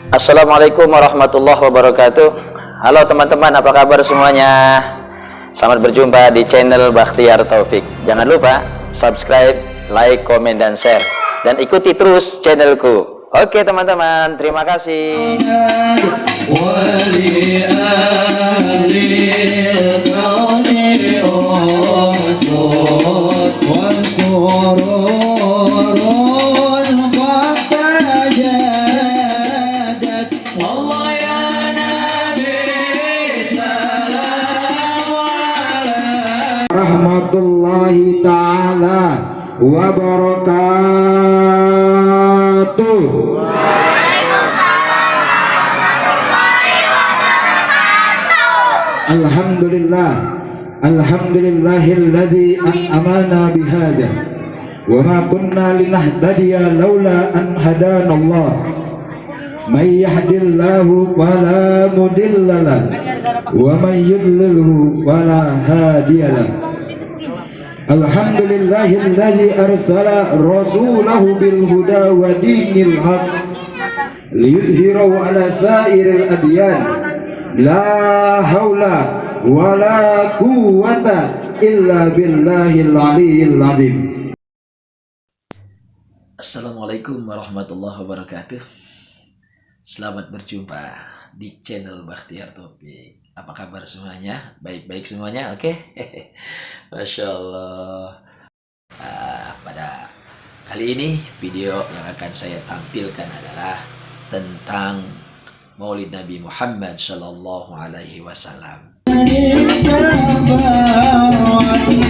Assalamualaikum warahmatullahi wabarakatuh. Halo teman-teman, apa kabar semuanya? Selamat berjumpa di channel Bakhtiar Taufik. Jangan lupa subscribe, like, komen, dan share. Dan ikuti terus channelku. Oke teman-teman, terima kasih. Rahmatullahi ta'ala wa barakatuh. Alhamdulillah, alhamdulillahilladzi an'amana bihada wa ma kunna linahtadiya laula an hadanallah. May yahdillahu fala mudhillalah wa may yudlilhu fala hadiyalah. Alhamdulillahilladzi arsala rasulahu bil huda wa dinil haq liyudhhirahu ala sairil adyan. La haula wa la quwwata illa billahil aliyyil azim. Assalamualaikum warahmatullahi wabarakatuh. Selamat berjumpa di channel Bakhtiar Taufik. Apa kabar semuanya? Baik-baik semuanya, oke? Masya Allah. Pada kali ini video yang akan saya tampilkan adalah tentang Maulid Nabi Muhammad Sallallahu Alaihi Wasallam.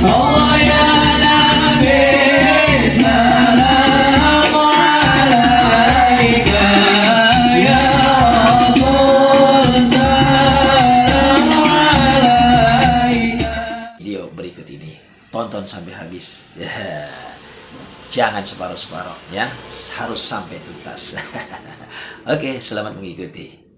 Allah ya Nabi salam alaika ya Rasul salam alaika. Video berikut ini tonton sampai habis. Jangan separuh-separuh ya, harus sampai tuntas. Oke, selamat mengikuti.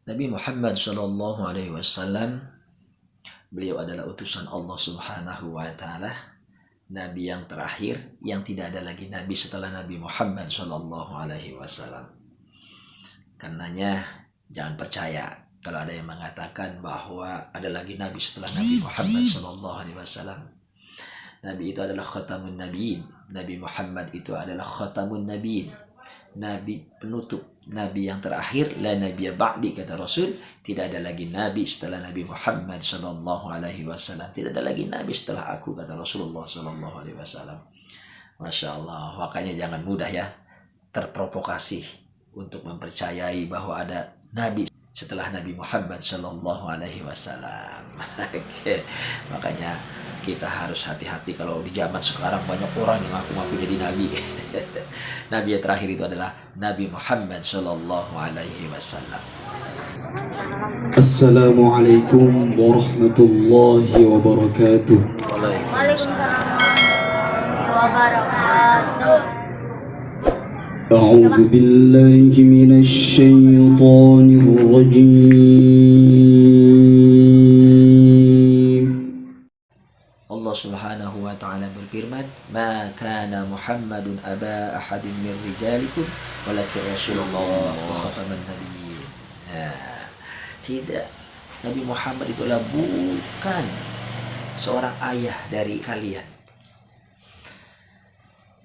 Nabi Muhammad Sallallahu Alaihi Wasallam, beliau adalah utusan Allah Subhanahu Wa Taala, Nabi yang terakhir, yang tidak ada lagi Nabi setelah Nabi Muhammad Sallallahu Alaihi Wasallam. Karenanya jangan percaya kalau ada yang mengatakan bahwa ada lagi Nabi setelah Nabi Muhammad Sallallahu Alaihi Wasallam. Nabi itu adalah khatamun nabiin. Nabi Muhammad itu adalah khatamun nabiin, Nabi penutup, Nabi yang terakhir. La nabiyya ba'di, kata Rasul. Tidak ada lagi Nabi setelah Nabi Muhammad Sallallahu Alaihi Wasallam. Tidak ada lagi Nabi setelah aku, kata Rasulullah Sallallahu Alaihi Wasallam. Masya Allah. Makanya jangan mudah ya terprovokasi untuk mempercayai bahwa ada Nabi setelah Nabi Muhammad Sallallahu Alaihi Wasallam. Makanya kita harus hati-hati kalau di zaman sekarang banyak orang yang ngaku-ngaku jadi Nabi. Nabi yang terakhir itu adalah Nabi Muhammad Sallallahu Alaihi Wasallam. Assalamualaikum warahmatullahi wabarakatuh. Waalaikumsalam wabarakatuh. A'udzu billahi minasy syaithanir rajim. Allah Subhanahu wa taala berfirman, "Ma kana Muhammadun aba ahadin min rijalikum walakin Rasulullah wa khataman nabiyyin." Tidak, Nabi Muhammad itulah bukan seorang ayah dari kalian,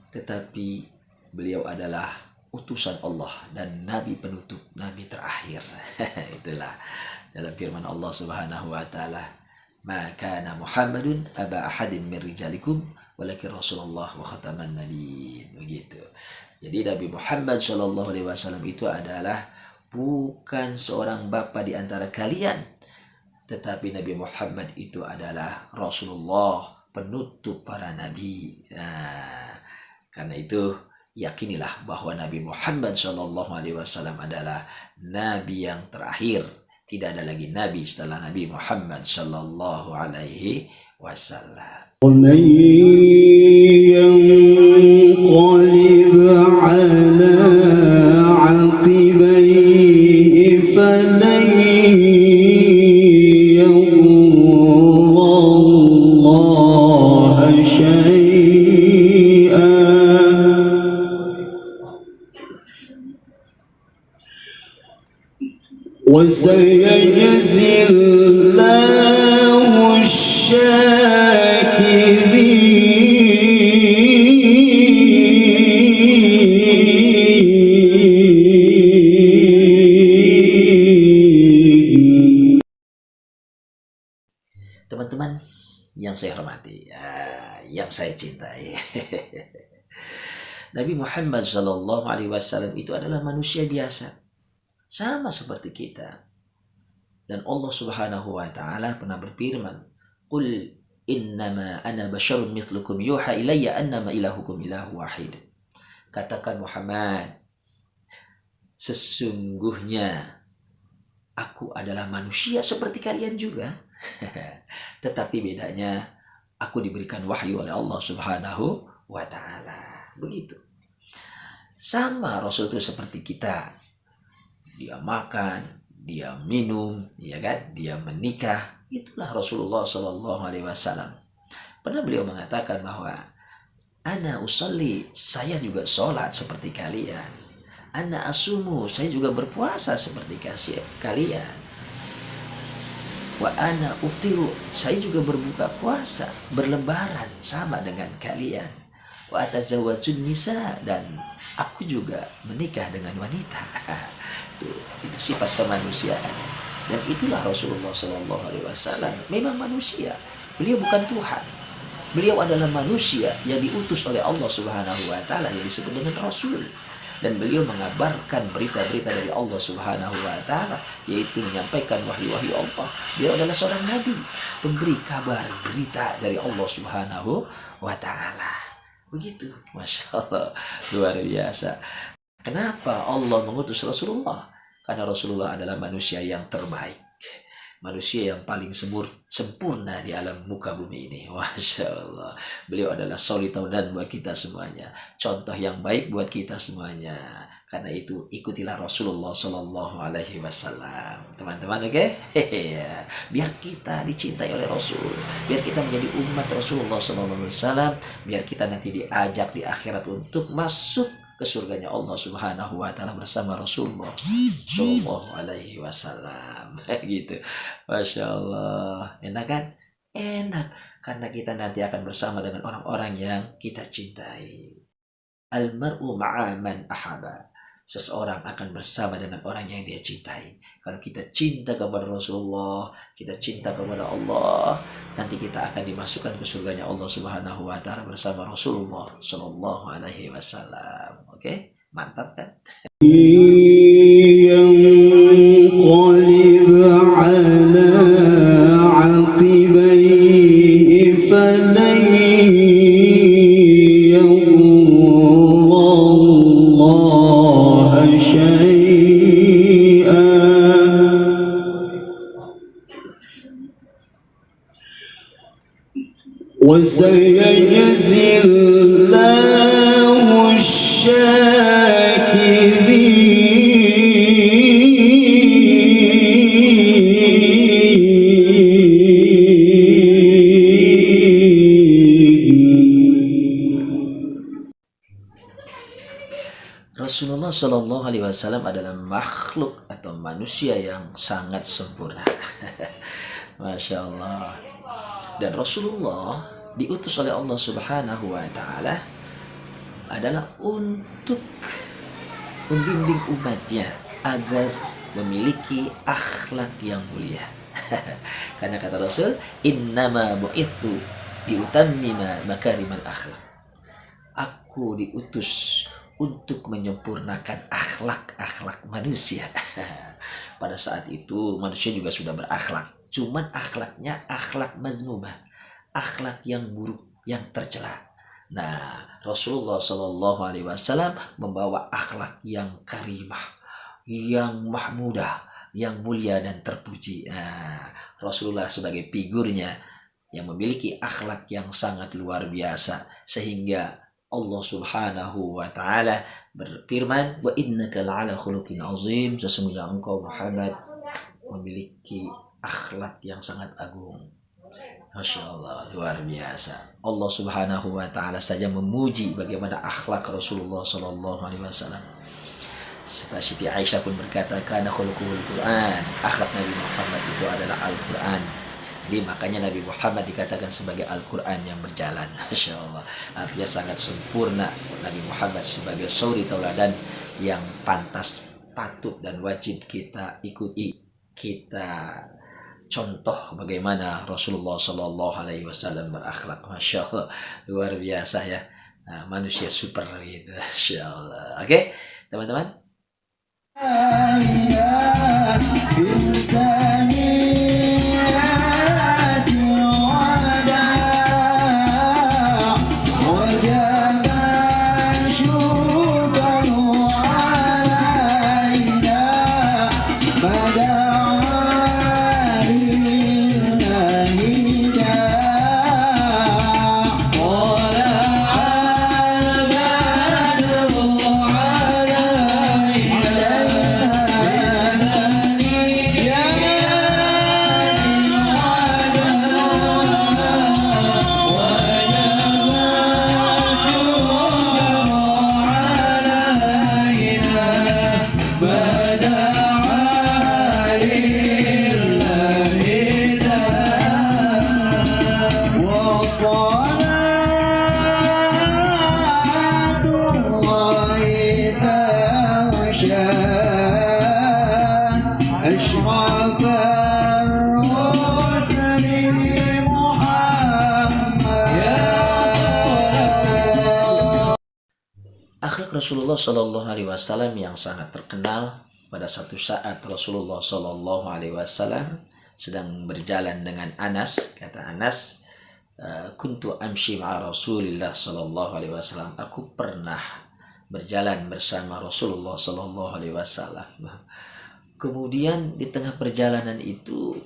tetapi beliau adalah utusan Allah dan Nabi penutup, Nabi terakhir. Itulah dalam firman Allah Subhanahu wa taala, "Ma kana Muhammadun aba ahadin min rijalikum walakin Rasulullah wa khataman nabiyyin." Begitu. Jadi Nabi Muhammad Shallallahu Alaihi Wasallam itu adalah bukan seorang bapa di antara kalian, tetapi Nabi Muhammad itu adalah Rasulullah, penutup para nabi. Karena itu yakinilah bahwa Nabi Muhammad Shallallahu Alaihi Wasallam adalah Nabi yang terakhir. Tidak ada lagi Nabi setelah Nabi Muhammad Sallallahu Alaihi Wasallam. ومن ينقلب على عقبيه فلن يضر الله شيئا وسيجزي الله الشاكرين. Teman-teman yang saya hormati, yang saya cintai. Nabi Muhammad SAW itu adalah manusia biasa, sama seperti kita. Dan Allah Subhanahu wa taala pernah berfirman, "Qul innama ana basyarun mithlukum yuha ilayya annama ilahukum ilahu wahid." Katakan Muhammad, sesungguhnya aku adalah manusia seperti kalian juga. Tetapi bedanya aku diberikan wahyu oleh Allah Subhanahu wa taala. Begitu. Sama Rasul itu seperti kita. Dia makan, dia minum, ya kan? Dia menikah. Itulah Rasulullah SAW. Pernah beliau mengatakan bahwa ana usolli, saya juga sholat seperti kalian. Ana asumu, saya juga berpuasa seperti kalian. Wa ana uftiru, saya juga berbuka puasa, berlebaran sama dengan kalian. Wa atazawwajun nisa, dan aku juga menikah dengan wanita. Itu sifat kemanusiaan. Dan itulah Rasulullah SAW. Memang manusia. Beliau bukan Tuhan. Beliau adalah manusia yang diutus oleh Allah Subhanahu wa taala, yang disebut dengan Rasul. Dan beliau mengabarkan berita-berita dari Allah Subhanahu wa taala, yaitu menyampaikan wahyu-wahyu Allah. Beliau adalah seorang nabi, pemberi kabar berita dari Allah Subhanahu wa taala. Begitu, Masya Allah, luar biasa. Kenapa Allah mengutus Rasulullah? Karena Rasulullah adalah manusia yang terbaik, manusia yang paling sempurna di alam muka bumi ini. Masya Allah, beliau adalah suri tauladan buat kita semuanya, contoh yang baik buat kita semuanya. Karena itu ikutilah Rasulullah SAW, teman-teman. Oke? Biar kita dicintai oleh Rasul, biar kita menjadi umat Rasulullah SAW, biar kita nanti diajak di akhirat untuk masuk ke surganya Allah Subhanahu wa taala bersama Rasulullah sallallahu alaihi wasallam. Gitu. Masya Allah. Enak kan? Enak. Karena kita nanti akan bersama dengan orang-orang yang kita cintai. Al-mar'u ma'a man ahaba. Seseorang akan bersama dengan orang yang dia cintai. Kalau kita cinta kepada Rasulullah, kita cinta kepada Allah, nanti kita akan dimasukkan ke surganya Allah Subhanahu wa taala bersama Rasulullah sallallahu alaihi wasallam. Oke? Mantap kan? ينقلب على عقبيه فلن يضر الله شيئا وسيجزي الله Rasulullah Shallallahu Alaihi Wasallam adalah makhluk atau manusia yang sangat sempurna. Masya Allah. Dan Rasulullah diutus oleh Allah Subhanahu wa taala adalah untuk membimbing umatnya agar memiliki akhlak yang mulia. Karena kata Rasul, innama bu'ithu liutammima makarimal akhlak. Aku diutus untuk menyempurnakan akhlak-akhlak manusia. Pada saat itu manusia juga sudah berakhlak, cuman akhlaknya akhlak mazmumah, akhlak yang buruk, yang tercela. Nah, Rasulullah Shallallahu Alaihi Wasallam membawa akhlak yang karimah, yang mahmudah, yang mulia dan terpuji. Nah, Rasulullah sebagai figurnya yang memiliki akhlak yang sangat luar biasa, sehingga Allah Subhanahu wa taala berfirman, "Wa innaka la'ala khuluqin azim." Sesungguhnya engkau Muhammad memiliki akhlak yang sangat agung. Masya Allah, luar biasa. Allah Subhanahu wa taala saja memuji bagaimana akhlak Rasulullah sallallahu alaihi wasallam. Siti Aisyah pun berkata, "Kana khuluquhul Quran." Akhlak Nabi Muhammad itu adalah Al-Quran. Jadi makanya Nabi Muhammad dikatakan sebagai Al-Quran yang berjalan. Masya Allah. Artinya sangat sempurna Nabi Muhammad sebagai suri tauladan yang pantas, patut dan wajib kita ikuti. Kita contoh bagaimana Rasulullah Sallallahu Alaihi Wasallam berakhlak. Masya Allah, luar biasa ya. Nah, manusia super gitu. Masya Allah. Oke, teman-teman. Akhlak Rasulullah Shallallahu Alaihi Wasallam yang sangat terkenal. Pada satu saat Rasulullah Shallallahu Alaihi Wasallam sedang berjalan dengan Anas. Kata Anas, "Kuntu amshi ma'a Rasulillah Shallallahu Alaihi Wasallam." Aku pernah berjalan bersama Rasulullah Shallallahu Alaihi Wasallam. Kemudian di tengah perjalanan itu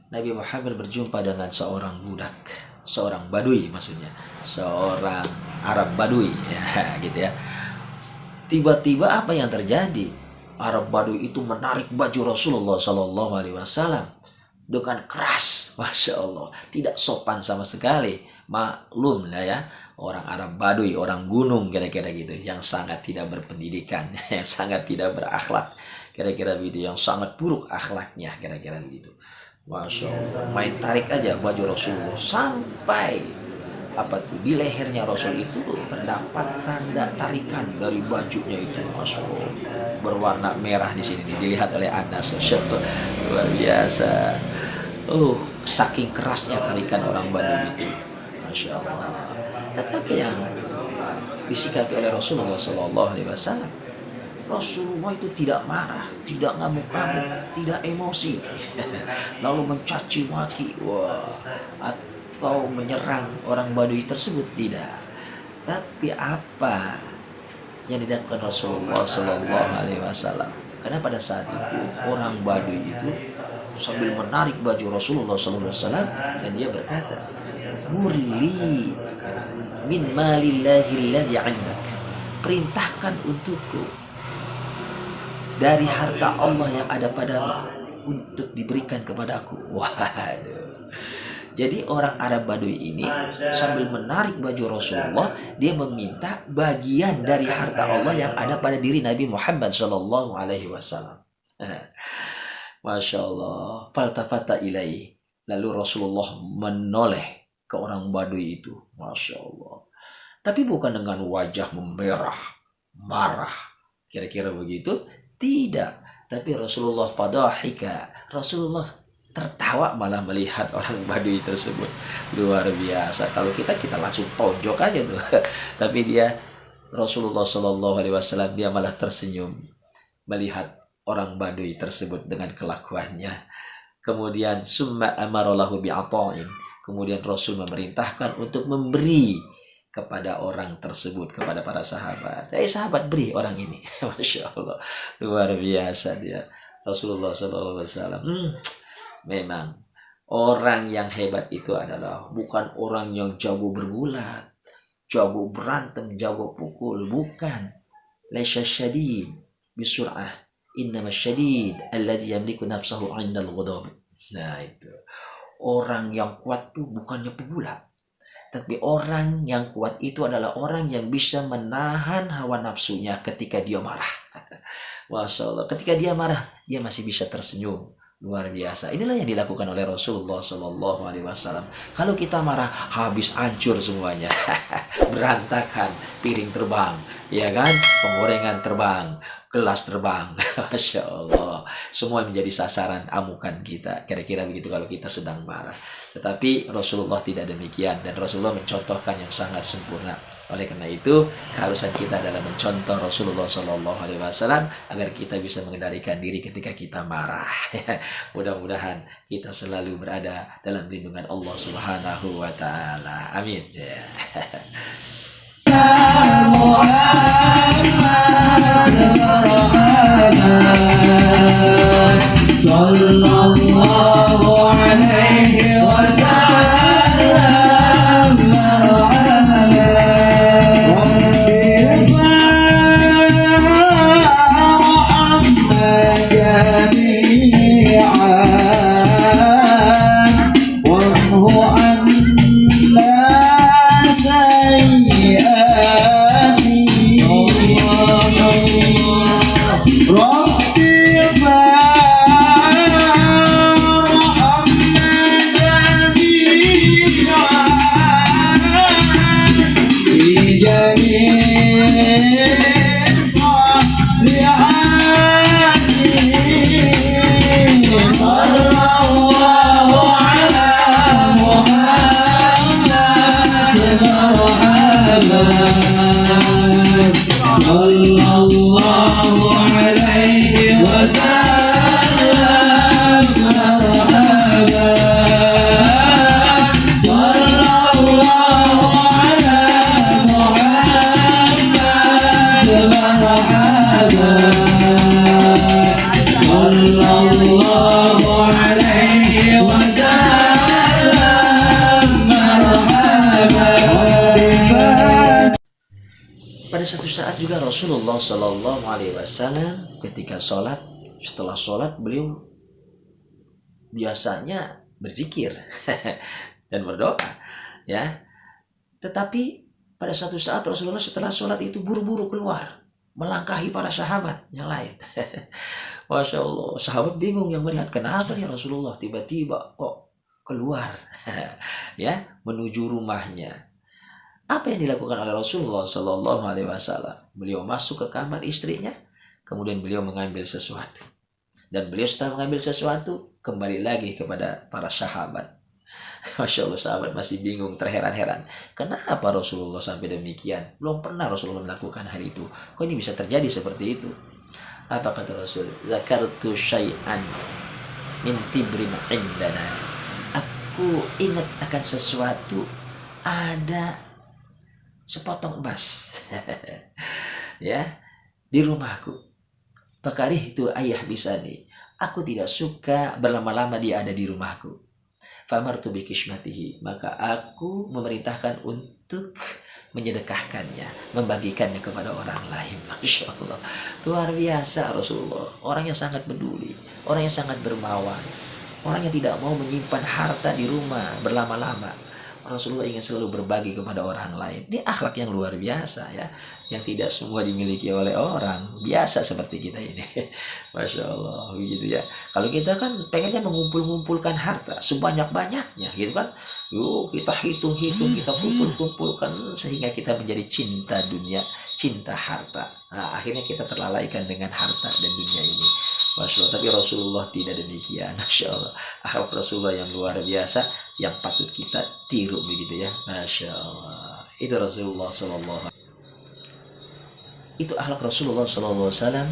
Nabi Muhammad berjumpa dengan seorang budak, seorang badui maksudnya, seorang Arab badui ya gitu ya. Tiba-tiba apa yang terjadi? Arab badui itu menarik baju Rasulullah Shallallahu Alaihi Wasallam dengan keras, masya Allah, tidak sopan sama sekali. Maklum lah ya, orang Arab badui, orang gunung kira-kira gitu, yang sangat tidak berpendidikan, yang sangat tidak berakhlak, kira-kira begitu, yang sangat buruk akhlaknya, kira-kira begitu. Masya Allah, main tarik aja baju Rasulullah sampai di lehernya Rasul itu terdapat tanda tarikan dari bajunya itu, Masya Allah, berwarna merah di sini nih, dilihat oleh Anas. Luar biasa. Saking kerasnya tarikan orang Badui itu, Masya Allah. Tetapi yang disikapi oleh Rasulullah Sallallahu Alaihi Wasallam, Rasulullah itu tidak marah, tidak ngamuk-ngamuk, tidak emosi, lalu mencaci maki, atau menyerang orang Badui tersebut, tidak. Tapi apa yang dilakukan Rasulullah Sallallahu Alaihi Wasallam? Karena pada saat itu orang Badui itu sambil menarik baju Rasulullah Sallallahu Alaihi Wasallam dan dia berkata, "Murli min malillahi alladhi 'indak." Perintahkan untukku dari harta Allah yang ada padamu untuk diberikan kepadaku. Waduh. Jadi orang Arab Badui ini sambil menarik baju Rasulullah, dia meminta bagian dari harta Allah yang ada pada diri Nabi Muhammad Sallallahu Alaihi Wasallam. Masya Allah. Faltafata ilai. Lalu Rasulullah menoleh ke orang Badui itu. Masya Allah. Tapi bukan dengan wajah memerah, marah, kira-kira begitu. Tidak. Tapi Rasulullah fadahika. Rasulullah tertawa malah melihat orang Badui tersebut. Luar biasa. Kalau kita langsung tonjok aja tuh. Tapi Rasulullah Shallallahu Alaihi Wasallam, dia malah tersenyum melihat orang Badui tersebut dengan kelakuannya. Kemudian summa amarallahu bi'ata'in. Kemudian Rasul memerintahkan untuk memberi kepada orang tersebut, kepada para sahabat. Sahabat, beri orang ini. Masya Allah, luar biasa dia Rasulullah Sallallahu Alaihi Wasallam. Memang Orang yang hebat itu adalah bukan orang yang jago bergulat, jago berantem, jago pukul, bukan. Laisa syadid bisur'ah, innama syadid alladhi yamliku nafsahu 'indal ghadab. Nah, itu. Orang yang kuat tuh bukannya pegulat, tapi orang yang kuat itu adalah orang yang bisa menahan hawa nafsunya ketika dia marah. Masya Allah, ketika dia marah, dia masih bisa tersenyum. Luar biasa. Inilah yang dilakukan oleh Rasulullah Shallallahu Alaihi Wasallam. Kalau kita marah, habis hancur semuanya, berantakan, piring terbang, ya kan, penggorengan terbang, gelas terbang, masya Allah. Semua menjadi sasaran amukan kita. Kira-kira begitu kalau kita sedang marah. Tetapi Rasulullah tidak demikian, dan Rasulullah mencontohkan yang sangat sempurna. Oleh karena itu, keharusan kita adalah mencontoh Rasulullah Shallallahu Alaihi Wasallam agar kita bisa mengendalikan diri ketika kita marah. Mudah-mudahan kita selalu berada dalam lindungan Allah Subhanahu Wa Taala. Amin. Sallallahu alaihi wasallam. Pada satu saat juga Rasulullah Shallallahu Alaihi Wasallam ketika sholat, setelah sholat beliau biasanya berzikir dan berdoa, ya. Tetapi pada satu saat Rasulullah setelah sholat itu buru-buru keluar melangkahi para sahabat yang lain. Masya Allah, sahabat bingung yang melihat kenapa nih Rasulullah tiba-tiba kok keluar, ya, menuju rumahnya. Apa yang dilakukan oleh Rasulullah Shallallahu Alaihi Wasallam? Beliau masuk ke kamar istrinya, kemudian beliau mengambil sesuatu, dan beliau setelah mengambil sesuatu kembali lagi kepada para sahabat. Masya Allah, sahabat masih bingung, terheran-heran. Kenapa Rasulullah sampai demikian? Belum pernah Rasulullah melakukan hal itu. Kok ini bisa terjadi seperti itu? Apa kata Rasul? Zakartu syai'an min tibrin indana. Aku ingat akan sesuatu, ada sepotong emas ya di rumahku. Pakarih itu ayah bisa nih. Aku tidak suka berlama-lama dia ada di rumahku. Famartu bikismatihi, maka aku memerintahkan untuk menyedekahkannya, membagikannya kepada orang lain. Masya Allah, luar biasa Rasulullah. Orang yang sangat peduli, orang yang sangat dermawan, orang yang tidak mau menyimpan harta di rumah berlama-lama. Rasulullah ingin selalu berbagi kepada orang lain. Ini akhlak yang luar biasa, ya, yang tidak semua dimiliki oleh orang biasa seperti kita ini. Masya Allah, begitu ya. Kalau kita kan pengennya mengumpulkan harta sebanyak-banyaknya, gitu kan. Yuk kita hitung-hitung, kita kumpulkan sehingga kita menjadi cinta dunia, cinta harta. Nah, akhirnya kita terlalaikan dengan harta dan dunia ini. Masya Allah, tapi Rasulullah tidak demikian. Masya Allah, akhlak Rasulullah yang luar biasa, yang patut kita tiru begitu ya. Masya Allah, itu Rasulullah Sallallahu. Itu akhlak Rasulullah Sallallahu Alaihi Wasallam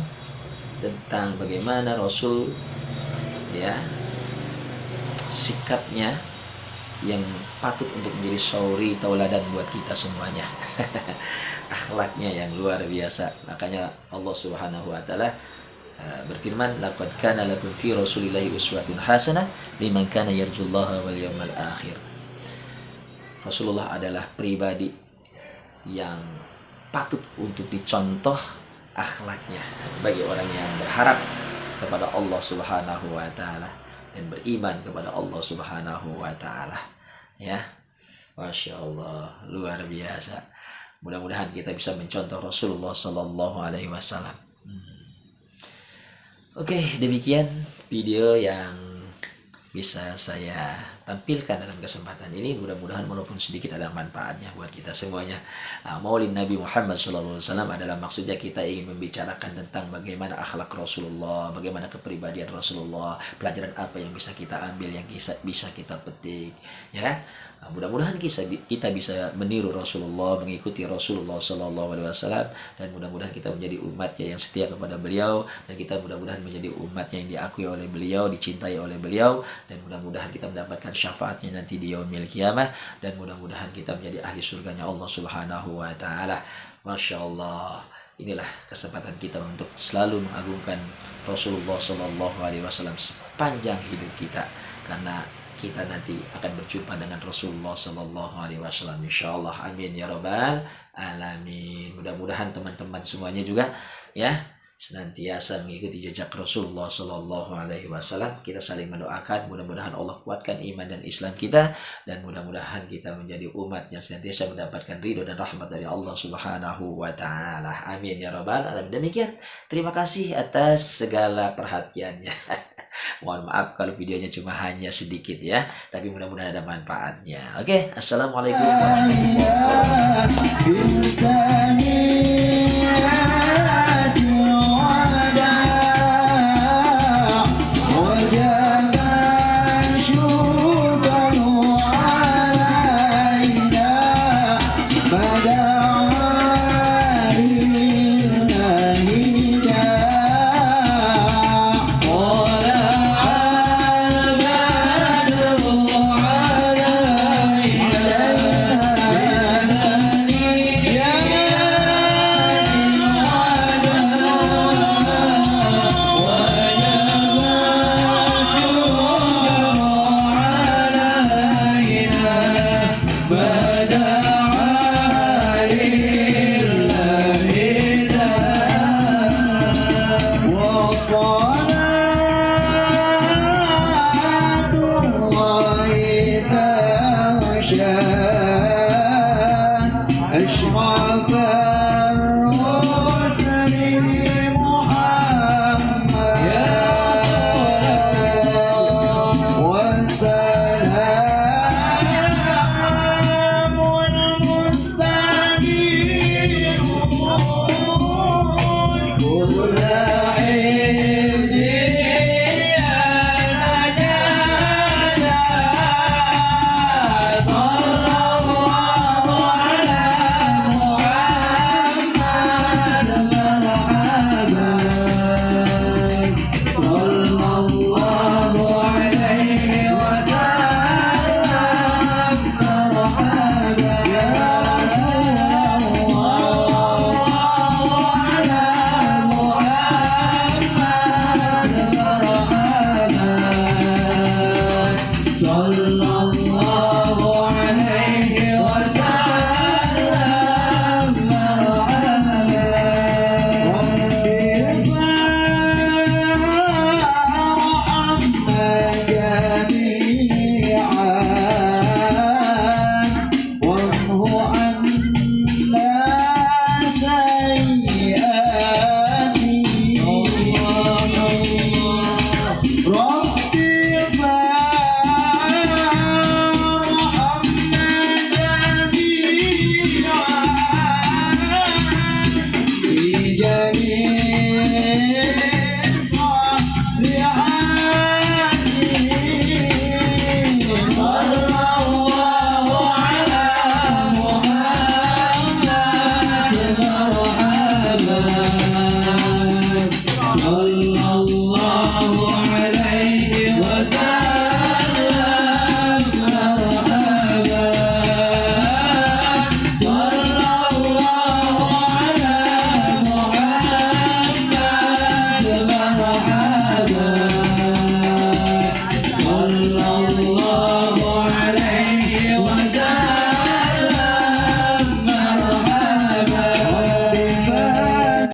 tentang bagaimana Rasul, ya, sikapnya yang patut untuk menjadi suri tauladan buat kita semuanya. Akhlaknya yang luar biasa. Makanya Allah Subhanahu Wa Taala berfirman, laqad kana lakum fi rasulillahi uswatun hasanah liman kana yarjullaha wal yawmal akhir. Rasulullah adalah pribadi yang patut untuk dicontoh akhlaknya bagi orang yang berharap kepada Allah Subhanahu wa taala dan beriman kepada Allah Subhanahu wa taala. Ya. Masya Allah, luar biasa. Mudah-mudahan kita bisa mencontoh Rasulullah Sallallahu Alaihi Wasallam. Oke, demikian video yang bisa saya tampilkan dalam kesempatan ini. Mudah-mudahan walaupun sedikit ada manfaatnya buat kita semuanya. Maulid Nabi Muhammad SAW adalah maksudnya kita ingin membicarakan tentang bagaimana akhlak Rasulullah, bagaimana kepribadian Rasulullah, pelajaran apa yang bisa kita ambil, yang bisa kita petik, ya kan? Mudah-mudahan kita bisa meniru Rasulullah, mengikuti Rasulullah SAW, dan mudah-mudahan kita menjadi umatnya yang setia kepada beliau, dan kita mudah-mudahan menjadi umatnya yang diakui oleh beliau, dicintai oleh beliau, dan mudah-mudahan kita mendapatkan syafaatnya nanti di yaumil qiyamah, dan mudah-mudahan kita menjadi ahli surganya Allah Subhanahu wa taala. Masya Allah, inilah kesempatan kita untuk selalu mengagungkan Rasulullah SAW sepanjang hidup kita, karena kita nanti akan berjumpa dengan Rasulullah SAW, insyaallah. Amin ya rabbal alamin. Mudah-mudahan teman-teman semuanya juga ya senantiasa mengikuti jejak Rasulullah SAW. Kita saling mendoakan, mudah-mudahan Allah kuatkan iman dan Islam kita, dan mudah-mudahan kita menjadi umat yang senantiasa mendapatkan ridho dan rahmat dari Allah Subhanahu wa taala. Amin ya rabbal alamin. Demikian, terima kasih atas segala perhatiannya. Mohon maaf kalau videonya cuma hanya sedikit ya, tapi mudah-mudahan ada manfaatnya. Oke, assalamualaikum warahmatullahi أشرف